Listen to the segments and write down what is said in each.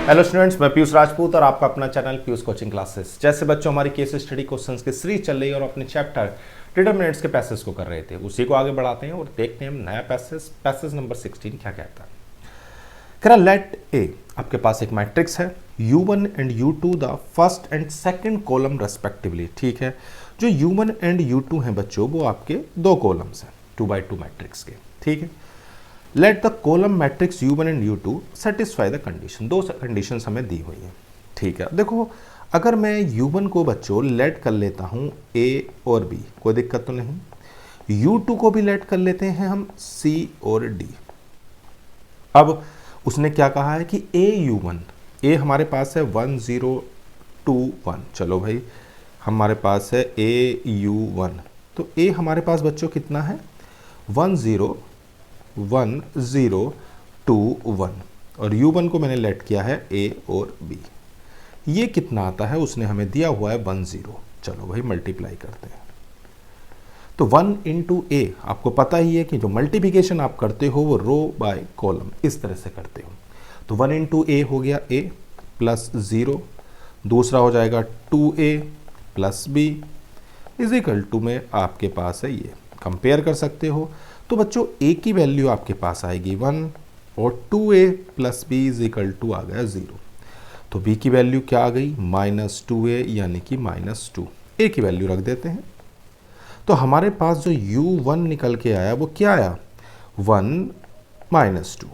Hello students, मैं पीयूष राजपूत और आपका अपना चैनल पीयूष कोचिंग क्लासेस। जैसे बच्चों हमारी केस स्टडी क्वेश्चंस की सीरीज चल रही है और अपने चैप्टर डिटरमिनेंट्स के पैसेज को कर रहे थे, उसी को आगे बढ़ाते हैं और देखते हैं हम नया पैसेज नंबर 16 क्या कहता है। कह रहा लेट ए, आपके पास एक मैट्रिक्स है u1 and u2 the first and second column respectively. ठीक है, जो u1 एंड u2 हैं बच्चों वो आपके दो कॉलम्स हैं 2x2 मैट्रिक्स के। ठीक है, let the column matrix u1 and u2 satisfy the condition. दो कंडीशंस हमें दी हुई हैं। ठीक है, देखो अगर मैं u1 को बच्चों लेट कर लेता हूँ a और b, कोई दिक्कत तो नहीं। u2 को भी लेट कर लेते हैं हम c और d। अब उसने क्या कहा है कि a u1 हमारे पास है 1 0 2 1। चलो भाई, हमारे पास है a u1, तो a हमारे पास बच्चों कितना है 1 0 1 0 2 1, और u1 को मैंने लेट किया है a और b। ये कितना आता है उसने हमें दिया हुआ है 1 0। चलो भाई मल्टीप्लाई करते हैं। तो 1 इंटू ए, आपको पता ही है कि जो मल्टीप्लिकेशन आप करते हो वो रो बाय कॉलम इस तरह से करते हो। तो 1 इंटू ए हो गया a प्लस 0, दूसरा हो जाएगा 2a plus b is equal to में आपके पास है ये, कंपेयर कर सकते हो। तो बच्चों a की वैल्यू आपके पास आएगी 1 और 2a plus b is equal to आ गया 0। तो b की वैल्यू क्या आ गई -2a यानी कि -2। a की वैल्यू रख देते हैं। तो हमारे पास जो u1 निकल के आया वो क्या आया 1 -2।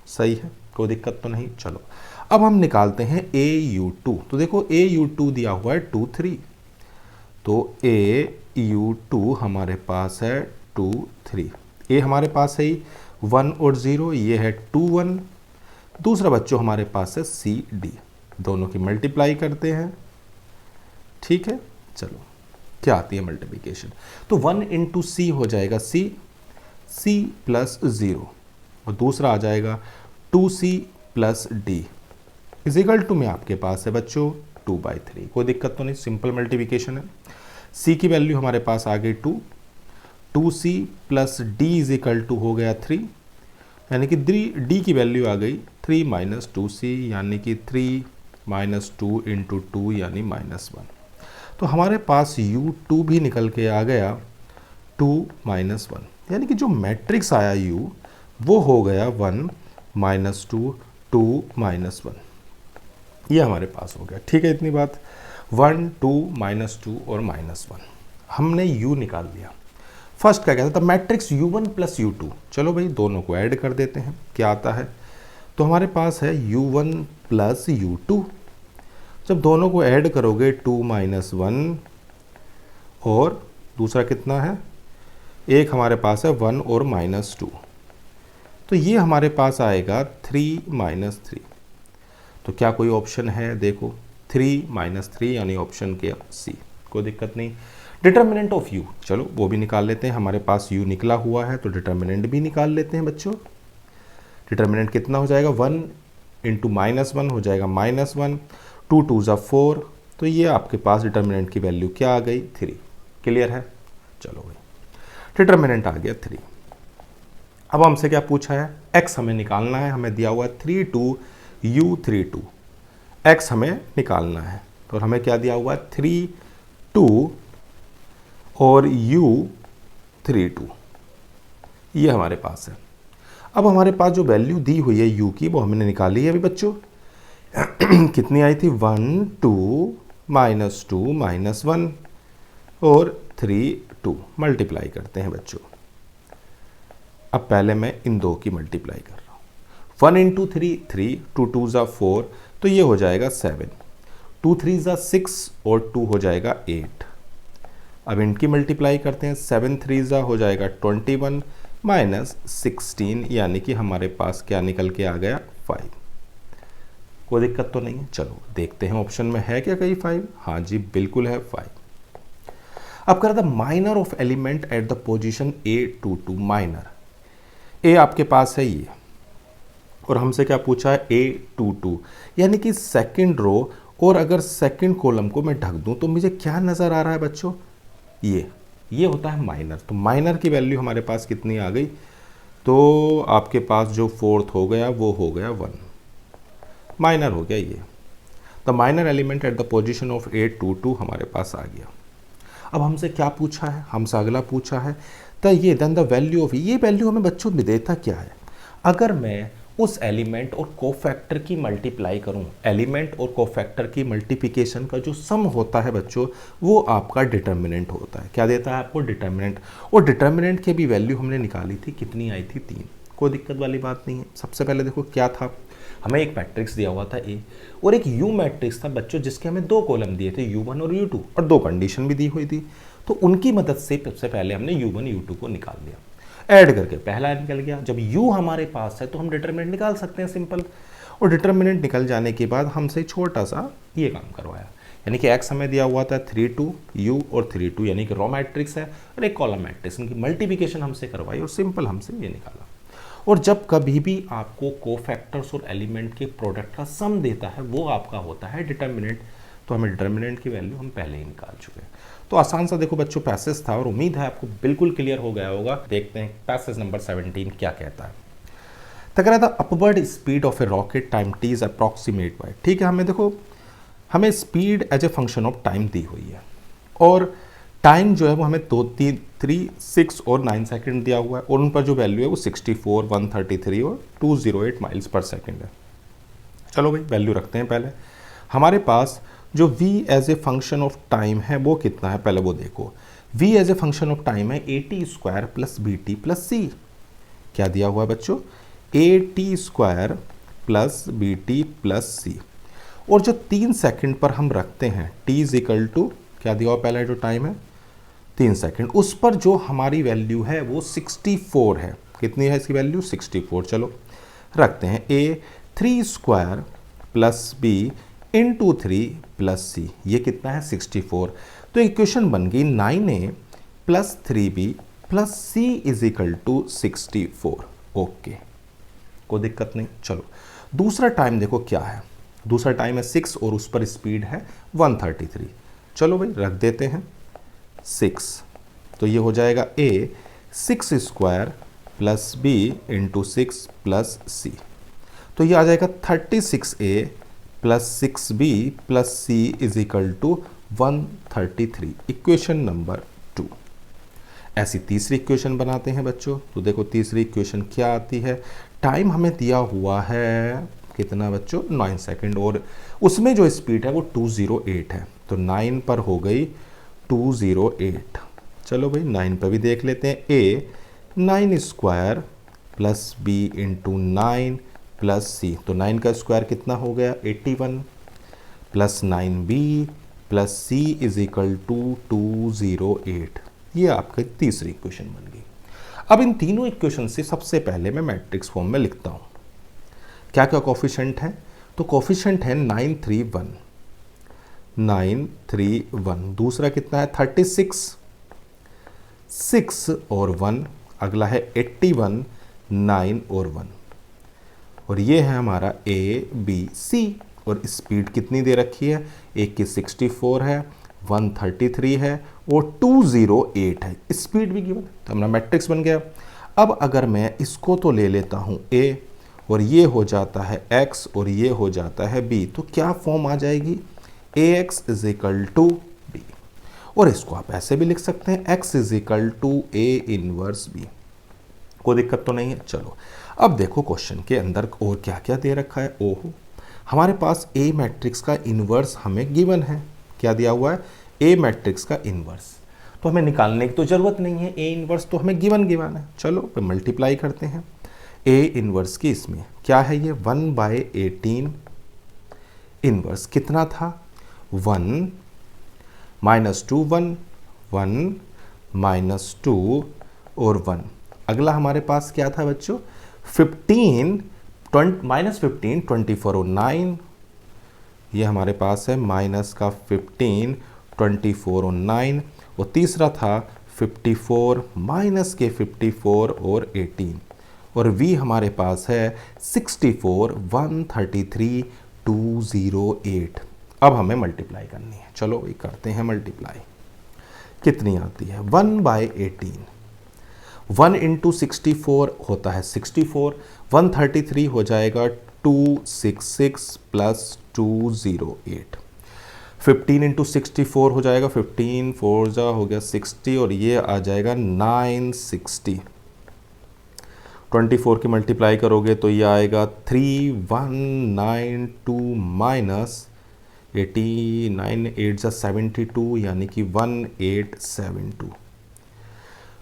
सही है, कोई दिक्कत तो नहीं। चलो अब हम निकालते हैं au2। तो देखो au2 दिया हुआ है 2 3, तो au2 हमारे पास है 2 3। ए हमारे पास है 1 और 0, ये है 2 1। दूसरा बच्चों हमारे पास है सी डी, दोनों की मल्टीप्लाई करते हैं। ठीक है, चलो क्या आती है मल्टीप्लिकेशन, तो 1 इंटू सी हो जाएगा सी प्लस 0, और दूसरा आ जाएगा 2c plus D is equal to में आपके पास है बच्चों 2/3। कोई दिक्कत तो नहीं, सिंपल मल्टीप्लिकेशन है। c की वैल्यू हमारे पास आ गई 2c plus D is equal to हो गया 3, यानी कि डी की वैल्यू आ गई 3 माइनस 2c, यानी कि 3 माइनस 2 इंटू 2 यानी -1। तो हमारे पास u2 भी निकल के आ गया 2 -1, यानी कि जो मैट्रिक्स आया u वो हो गया 1 -2 2 -1, ये हमारे पास हो गया। ठीक है, इतनी बात। 1 2 -2 और -1 हमने u निकाल लिया। फर्स्ट क्या कहता था मैट्रिक्स u1 प्लस u2। चलो भाई दोनों को ऐड कर देते हैं, क्या आता है। तो हमारे पास है u1 प्लस u2। जब दोनों को ऐड करोगे 2 -1 और दूसरा कितना है, एक हमारे पास है 1 और -2, तो ये हमारे पास आएगा 3 -3। तो क्या कोई ऑप्शन है, देखो 3 -3 यानी ऑप्शन के सी, कोई दिक्कत नहीं। डिटर्मिनेंट ऑफ u, चलो वो भी निकाल लेते हैं। हमारे पास u निकला हुआ है तो डिटर्मिनेंट भी निकाल लेते हैं बच्चों। डिटर्मिनेंट कितना हो जाएगा 1 इंटू -1 हो जाएगा -1, 2 2 ज़ा 4, तो ये आपके पास डिटर्मिनेंट की वैल्यू क्या आ गई 3। क्लियर है, चलो भाई डिटर्मिनेंट आ गया 3। अब हमसे क्या पूछा है, x हमें निकालना है। हमें दिया हुआ है 3 2 u 3 2, x हमें निकालना है। तो हमें क्या दिया हुआ है 3 2 और u 3 2, ये हमारे पास है। अब हमारे पास जो वैल्यू दी हुई है u की वो हमने निकाली है अभी बच्चों। कितनी आई थी 1 2 -2 -1 और 3 2, मल्टीप्लाई करते हैं बच्चों। अब पहले मैं इन दो की मल्टीप्लाई कर रहा हूँ। 1 इंटू 3 3, 2 2 ज़ा 4, तो ये हो जाएगा 7, 2 3 ज़ा 6 और 2 हो जाएगा 8। अब इनकी मल्टीप्लाई करते हैं, 7 3 ज़ा हो जाएगा 21 माइनस 16, यानी कि हमारे पास क्या निकल के आ गया 5। कोई दिक्कत तो नहीं है। चलो देखते हैं ऑप्शन में है क्या कहीं 5। हाँ जी बिल्कुल है 5। अब कर the minor of element at the position a22। Minor a आपके पास है ये, और हमसे क्या पूछा है a22, यानी कि सेकंड रो, और अगर सेकंड कॉलम को मैं ढक दूं तो मुझे क्या नज़र आ रहा है बच्चों, ये होता है माइनर। तो माइनर की वैल्यू हमारे पास कितनी आ गई, तो आपके पास जो फोर्थ हो गया वो हो गया 1। माइनर हो गया ये। The minor element at the position of 822 हमारे पास आ गया। अब हमसे क्या पूछा है, हमसे अगला पूछा है तो ये देन द वैल्यू ऑफ, ये वैल्यू हमें बच्चों में देता क्या है, अगर मैं उस एलिमेंट और कोफैक्टर की मल्टीप्लाई करूं, एलिमेंट और कोफैक्टर की मल्टीप्लिकेशन का जो सम होता है बच्चों वो आपका डिटर्मिनेंट होता है। क्या देता है आपको, डिटर्मिनेंट। और डिटर्मिनेंट की भी वैल्यू हमने निकाली थी, कितनी आई थी, 3। कोई दिक्कत वाली बात नहीं है। सबसे पहले देखो क्या था, हमें एक मैट्रिक्स दिया हुआ था ए और एक यू मैट्रिक्स था बच्चों जिसके हमें 2 कॉलम दिए थे, U1 और U2, और 2 कंडीशन भी दी हुई थी। तो उनकी मदद से सबसे पहले हमने U1 U2 को निकाल लिया, ऐड करके पहला निकल गया। जब U हमारे पास है तो हम डिटर्मिनेंट निकाल सकते हैं, सिंपल। और डिटर्मिनेंट निकल जाने के बाद हमसे छोटा सा ये काम करवाया, यानी कि x हमें दिया हुआ था 3 2 U और 3 2, यानी कि रॉ मैट्रिक्स है और एक कॉलम मैट्रिक्स, इनकी मल्टीप्लिकेशन हमसे करवाई और सिंपल हमसे ये निकाला। और जब कभी भी आपको कोफैक्टर्स और एलिमेंट के प्रोडक्ट का सम देता है वो आपका होता है डिटर्मिनेंट। तो हमें डिटर्मिनेंट की वैल्यू हम पहले ही निकाल चुके हैं। तो आसान सा देखो बच्चों पैसेज था और उम्मीद है आपको बिल्कुल क्लियर हो गया होगा। देखते हैं पैसेज नंबर 17 क्या कहता है। तो कह रहा था upward speed of a rocket time T is approximate by, ठीक है, हमें देखो हमें speed as a function of time दी हुई है और टाइम जो है वो हमें 2 3 3 6 और 9 सेकंड दिया हुआ है और उन पर जो वैल्यू है वो 64 133 और 208 माइल्स पर सेकंड है। चलो भाई वैल्यू रखते हैं पहले। हमारे पास जो v as a function of time है वो कितना है, पहले वो देखो। v as a function of time है AT² plus BT plus C। क्या दिया हुआ है बच्चों, AT² plus BT plus C। और जो 3 सेकंड पर हम रखते हैं t इज इक्वल टू, क्या दिया हुआ पहले जो टाइम है 3 सेकंड, उस पर जो हमारी वैल्यू है वो 64 है। कितनी है इसकी वैल्यू, 64। चलो रखते हैं A3² plus B into 3 plus C, ये कितना है 64। तो इक्वेशन बन गई 9A plus 3B plus C is equal to 64। Okay, कोई दिक्कत नहीं। चलो दूसरा टाइम देखो क्या है, दूसरा टाइम है 6 और उस पर स्पीड है 133। चलो भाई रख देते हैं 6, तो ये हो जाएगा A6² plus B into 6 plus C। तो ये आ जाएगा 36A plus 6B plus C is equal to 133, equation number 2। ऐसी तीसरी इक्वेशन बनाते हैं बच्चों। तो देखो तीसरी इक्वेशन क्या आती है, टाइम हमें दिया हुआ है कितना बच्चों, 9 सेकंड और उसमें जो स्पीड है वो 208 है। तो 9 पर हो गई 208। चलो भाई 9 पर भी देख लेते हैं। A9² plus B into 9 plus C, तो 9 का स्क्वायर कितना हो गया 81 plus 9B plus C is equal to 208। ये आपकी तीसरी इक्वेशन बन गई। अब इन तीनों इक्वेशन से सबसे पहले मैं मैट्रिक्स फॉर्म में लिखता हूँ। क्या क्या कोफिशिएंट है, तो कोफिशिएंट है 931, 931। दूसरा कितना है 36, 6 और 1। अगला है 81, 9 और 1। और ये है हमारा ABC। और स्पीड कितनी दे रखी है, एक की 64 है, 133 है और 208 है, स्पीड भी गिवन है। तो हमारा मैट्रिक्स बन गया। अब अगर मैं इसको तो ले लेता हूँ A और ये हो जाता है X और ये हो जाता है B, तो क्या फॉर्म आ जाएगी, AX is equal to B। और इसको आप ऐसे भी लिख सकते हैं X is equal to A inverse B। कोई दिक्कत तो नहीं है। चलो अब देखो क्वेश्चन के अंदर और क्या क्या दे रखा है। ओहो, हमारे पास A मैट्रिक्स का इन्वर्स हमें गिवन है। क्या दिया हुआ है, A मैट्रिक्स का इन्वर्स। तो हमें निकालने की तो ज़रूरत नहीं है, A इन्वर्स तो हमें गिवन है। चलो पे मल्टीप्लाई करते हैं A इन्वर्स की, इसमें क्या है ये 1/18 इन्वर्स कितना था 1 माइनस 2 1 1 माइनस 2 और 1। अगला हमारे पास क्या था बच्चों 15 माइनस 15 24 और 9। ये हमारे पास है माइनस का 15 24 और 9। और तीसरा था 54 माइनस के 54 और 18। और v हमारे पास है 64 133 208। अब हमें मल्टीप्लाई करनी है। चलो ये करते हैं मल्टीप्लाई। कितनी आती है 1/18, 1 इंटू 64 होता है 64, 133 हो जाएगा 266 प्लस 208। 15 इंटू 64 हो जाएगा, 15 4 जा हो गया 60 और ये आ जाएगा 960। 24 की मल्टीप्लाई करोगे तो ये आएगा 3192 माइनस 89 8 जा 72 यानी कि 1872।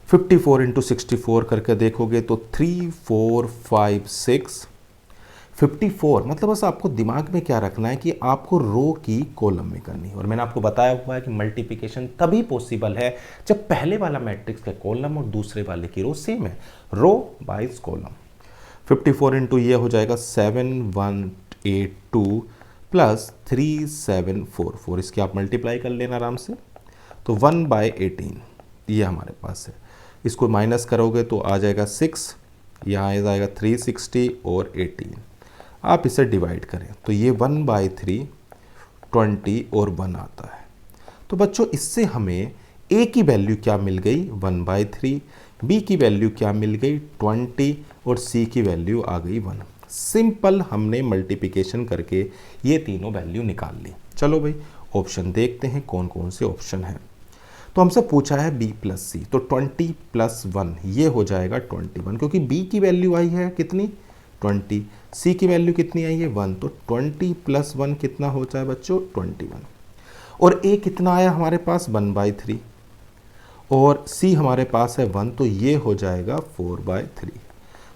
54 इंटू 64 करके देखोगे तो 3456। 54 मतलब बस आपको दिमाग में क्या रखना है कि आपको रो की कॉलम में करनी है। और मैंने आपको बताया हुआ है कि मल्टीप्लिकेशन तभी पॉसिबल है जब पहले वाला मैट्रिक्स का कॉलम और दूसरे वाले की रो सेम है, रो बाइज कॉलम। 54 इंटू ये हो जाएगा 7182 प्लस 3744, इसकी आप मल्टीप्लाई कर लेना आराम से, तो 1/18 ये हमारे पास है। इसको माइनस करोगे तो आ जाएगा 6, यहाँ आ जाएगा 360 और 18। आप इसे डिवाइड करें तो ये 1/3 20 और 1 आता है। तो बच्चों इससे हमें a की वैल्यू क्या मिल गई 1/3, b की वैल्यू क्या मिल गई 20 और c की वैल्यू आ गई 1। सिंपल हमने मल्टीप्लिकेशन करके ये तीनों वैल्यू निकाल ली। चलो भाई ऑप्शन देखते हैं कौन कौन से ऑप्शन हैं। तो हमसे पूछा है b प्लस सी, तो 20 प्लस 1 ये हो जाएगा 21, क्योंकि b की वैल्यू आई है कितनी 20, c की वैल्यू कितनी आई है 1, तो 20 प्लस 1 कितना होता है बच्चों 21। और a कितना आया हमारे पास 1/3 और c हमारे पास है 1, तो ये हो जाएगा 4/3।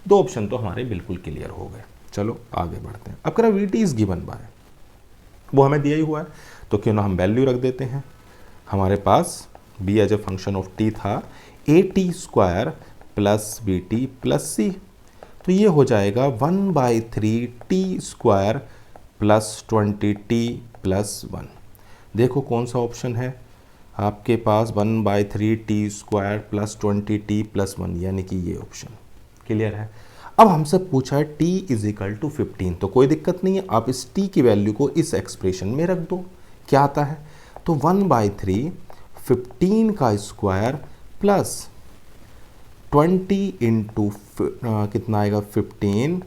दो ऑप्शन तो हमारे बिल्कुल क्लियर हो गए। चलो आगे बढ़ते हैं। अब ग्रेविटी इज गिवन बाय, वो हमें दिया ही हुआ है तो क्यों ना हम वैल्यू रख देते हैं। हमारे पास b as a function of t था at² plus bt plus c, तो ये हो जाएगा 1/3t² प्लस 20t प्लस 1। देखो कौन सा ऑप्शन है आपके पास 1/3t² प्लस 20t प्लस 1, यानी कि ये ऑप्शन क्लियर है। अब हमसे पूछा है t इज इक्वल टू 15, तो कोई दिक्कत नहीं है, आप इस t की वैल्यू को इस एक्सप्रेशन में रख दो। क्या आता है तो 1/3 15 का स्क्वायर प्लस 20 इंटू कितना आएगा 15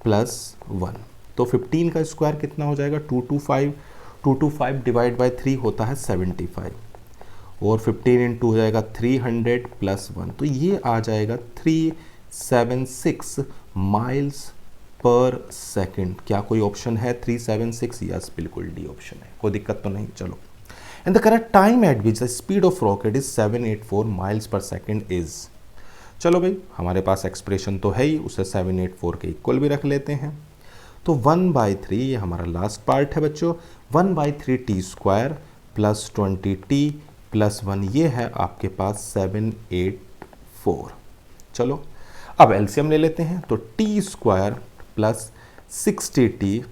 प्लस 1, तो 15 का स्क्वायर कितना हो जाएगा 225, 225 डिवाइड बाई 3 होता है 75 और 15 इंटू हो जाएगा 300 प्लस 1, तो ये आ जाएगा 376 माइल्स पर सेकेंड। क्या कोई ऑप्शन है 376? यस बिल्कुल डी ऑप्शन है, कोई दिक्कत तो नहीं। चलो and the correct time eight which the speed of rocket is 784 miles per second is. चलो भाई हमारे पास एक्सप्रेशन तो है ही, उसे 784 के इक्वल भी रख लेते हैं। तो 1/3 ये हमारा लास्ट पार्ट है बच्चों, 1/3t² प्लस 20t प्लस 1 ये है आपके पास 784। चलो अब एलसीएम ले लेते हैं, तो t² प्लस 60t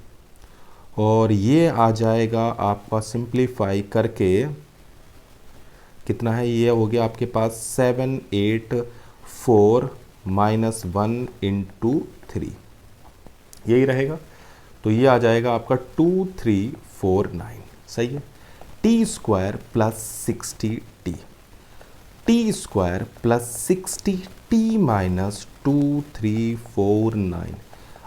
और ये आ जाएगा आपका सिंप्लीफाई करके कितना है, ये हो गया आपके पास 784 माइनस 1 इंटू 3, यही रहेगा। तो ये आ जाएगा आपका 2349, सही है। t² plus 60t, t² plus 60t minus 2349।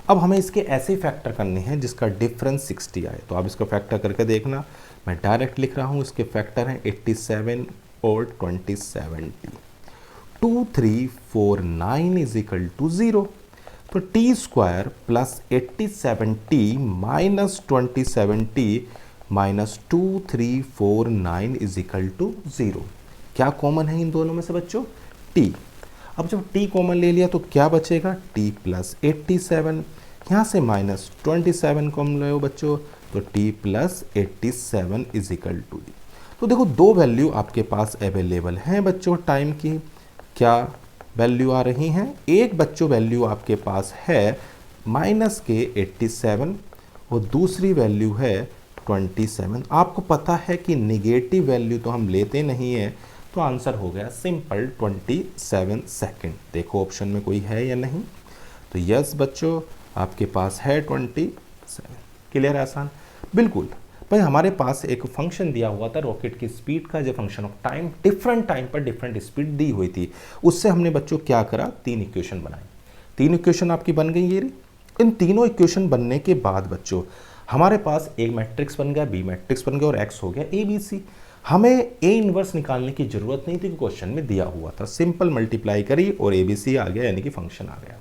अब हमें इसके ऐसे फैक्टर करने हैं जिसका डिफरेंस 60 आए, तो आप इसको फैक्टर करके देखना। मैं डायरेक्ट लिख रहा हूँ, इसके फैक्टर हैं 87 और 27t। 2349 इज इक्वल टू 0, तो t² plus 87t minus 27t minus 2349 is equal to 0। क्या कॉमन है इन दोनों में से बच्चों? t। अब जब t कॉमन ले लिया तो क्या बचेगा t प्लस 87, यहाँ से माइनस 27 कॉमन ले बच्चों, तो t plus 87 is equal to. तो देखो दो वैल्यू आपके पास अवेलेबल हैं बच्चों टाइम की। क्या वैल्यू आ रही हैं? एक बच्चों वैल्यू आपके पास है माइनस के 87 और दूसरी वैल्यू है 27। आपको पता है कि निगेटिव वैल्यू तो हम लेते नहीं है, तो आंसर हो गया सिंपल 27 सेकेंड। देखो ऑप्शन में कोई है या नहीं, तो यस बच्चों आपके पास है 27। क्लियर है? आसान बिल्कुल। भाई हमारे पास एक फंक्शन दिया हुआ था रॉकेट की स्पीड का, जो function of time, different time पर डिफरेंट स्पीड दी हुई थी। उससे हमने बच्चों क्या करा, तीन इक्वेशन बनाई। तीन इक्वेशन आपकी बन गई ये रही। इन तीनों इक्वेशन बनने के बाद बच्चों हमारे पास एक मैट्रिक्स बन गया, बी मैट्रिक्स बन गया और एक्स हो गया ए बी सी। हमें ए इनवर्स निकालने की जरूरत नहीं थी, क्वेश्चन में दिया हुआ था, सिंपल मल्टीप्लाई करी और ए बी सी आ गया, यानी कि फंक्शन आ गया।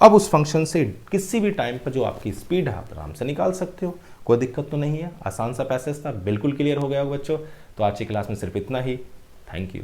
अब उस फंक्शन से किसी भी टाइम पर जो आपकी स्पीड है आप आराम से निकाल सकते हो, कोई दिक्कत तो नहीं है। आसान सा पैसेज था, बिल्कुल क्लियर हो गया हो बच्चों। तो आज की क्लास में सिर्फ इतना ही। Thank you.